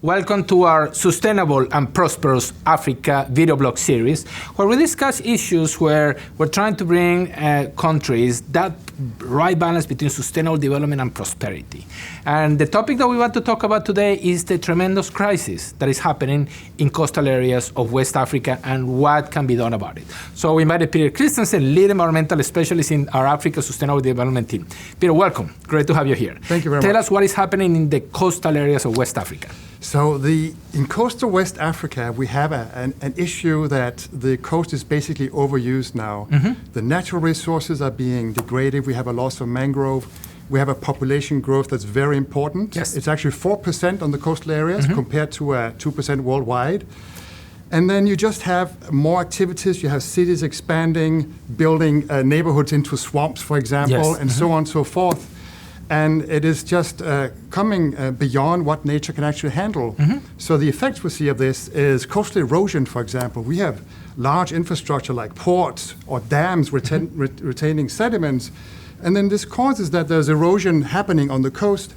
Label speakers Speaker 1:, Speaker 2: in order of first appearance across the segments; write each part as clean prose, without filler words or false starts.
Speaker 1: Welcome to our Sustainable and Prosperous Africa video blog series, where we discuss issues where we're trying to bring countries that right balance between sustainable development and prosperity. And the topic that we want to talk about today is the tremendous crisis that is happening in coastal areas of West Africa and what can be done about it. So we invited Peter Kristensen, lead environmental specialist in our Africa Sustainable Development team. Peter, welcome. Great to have you here.
Speaker 2: Thank you very much.
Speaker 1: Tell us what is happening in the coastal areas of West Africa.
Speaker 2: So in coastal West Africa, we have an issue that the coast is basically overused now. Mm-hmm. The natural resources are being degraded. We have a loss of mangrove. We have a population growth that's very important.
Speaker 1: Yes.
Speaker 2: It's actually 4% on the coastal areas compared to 2% worldwide. And then you just have more activities. You have cities expanding, building neighborhoods into swamps, for example, and so on and so forth. And it is just coming beyond what nature can actually handle. So the effects we see of this is coastal erosion, for example. We have large infrastructure like ports or dams retaining sediments. And then this causes that there's erosion happening on the coast.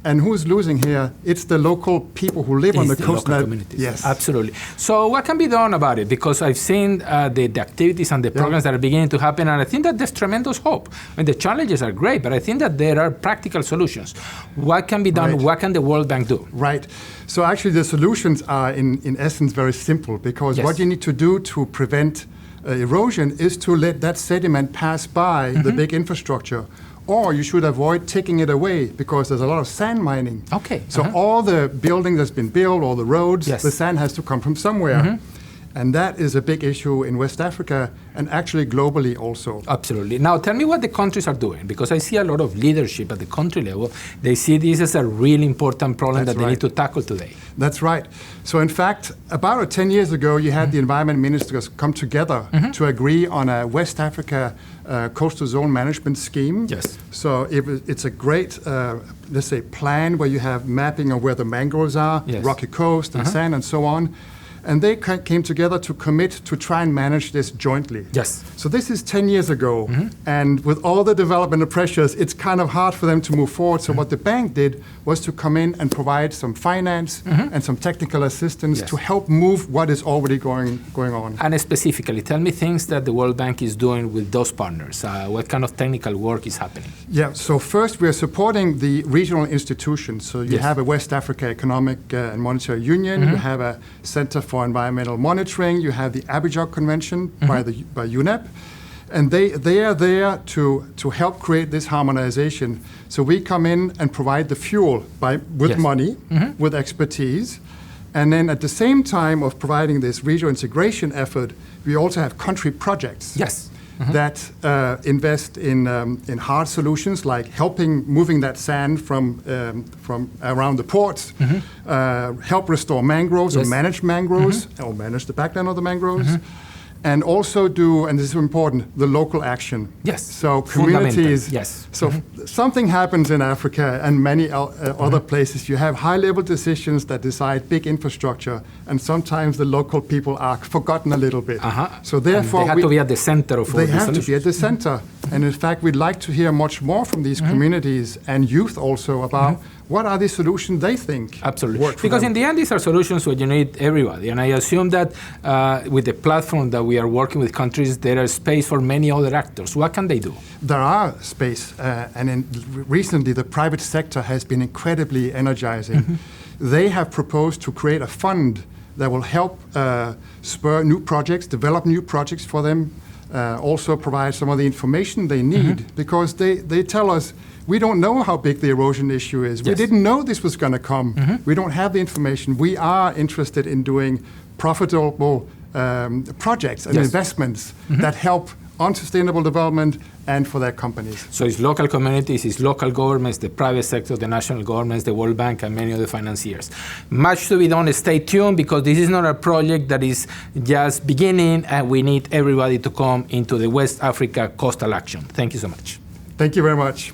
Speaker 2: And who's losing here? It's the local people who live on the coast.
Speaker 1: Local communities.
Speaker 2: Yes,
Speaker 1: absolutely. So what can be done about it? Because I've seen the activities and the programs that are beginning to happen, and I think that there's tremendous hope. I mean, the challenges are great, but I think that there are practical solutions. What can be done? Right. What can the World Bank do?
Speaker 2: Right. So actually the solutions are in essence very simple, because what you need to do to prevent erosion is to let that sediment pass by the big infrastructure. Or you should avoid taking it away, because there's a lot of sand mining.
Speaker 1: Okay.
Speaker 2: So all the building that's been built, all the roads, the sand has to come from somewhere. And that is a big issue in West Africa and actually globally also.
Speaker 1: Absolutely. Now tell me what the countries are doing, because I see a lot of leadership at the country level. They see this as a really important problem that they need to tackle today.
Speaker 2: That's right. So in fact, about 10 years ago, you had the environment ministers come together to agree on a West Africa coastal zone management scheme.
Speaker 1: Yes.
Speaker 2: So it's a great, let's say, plan where you have mapping of where the mangroves are, rocky coast and sand and so on. And they came together to commit to try and manage this jointly.
Speaker 1: Yes.
Speaker 2: So this is 10 years ago. And with all the development and pressures, it's kind of hard for them to move forward. So what the bank did was to come in and provide some finance and some technical assistance to help move what is already going on.
Speaker 1: And specifically, tell me things that the World Bank is doing with those partners. What kind of technical work is happening?
Speaker 2: Yeah, so first we are supporting the regional institutions. So you have a West Africa Economic and Monetary Union, you have a Center for Environmental Monitoring, you have the Abidjan Convention by UNEP, and they are there to help create this harmonization. So we come in and provide the fuel with money, with expertise, and then at the same time of providing this regional integration effort, we also have country projects. That invest in hard solutions like moving that sand from around the ports, help restore mangroves or manage mangroves or manage the backland of the mangroves, and also do, and this is important, the local action. So communities. So something happens in Africa and many other places. You have high-level decisions that decide big infrastructure, and sometimes the local people are forgotten a little bit. So therefore,
Speaker 1: and they have to be at the center of all
Speaker 2: these solutions. They have to be at the center. And in fact, we'd like to hear much more from these communities and youth also about what are the solutions they think
Speaker 1: Absolutely. Because in the end, these are solutions where you need everybody. And I assume that with the platform that we are working with countries, there is space for many other actors. What can they do?
Speaker 2: There are space. And recently, the private sector has been incredibly energizing. They have proposed to create a fund that will help spur new projects, develop new projects for them, also provide some of the information they need, because they tell us, we don't know how big the erosion issue is. We didn't know this was going to come. We don't have the information. We are interested in doing profitable projects and investments that help on sustainable development and for their companies.
Speaker 1: So it's local communities, it's local governments, the private sector, the national governments, the World Bank, and many other financiers. Much to be done. Stay tuned, because this is not a project that is just beginning, and we need everybody to come into the West Africa Coastal Action. Thank you so much.
Speaker 2: Thank you very much.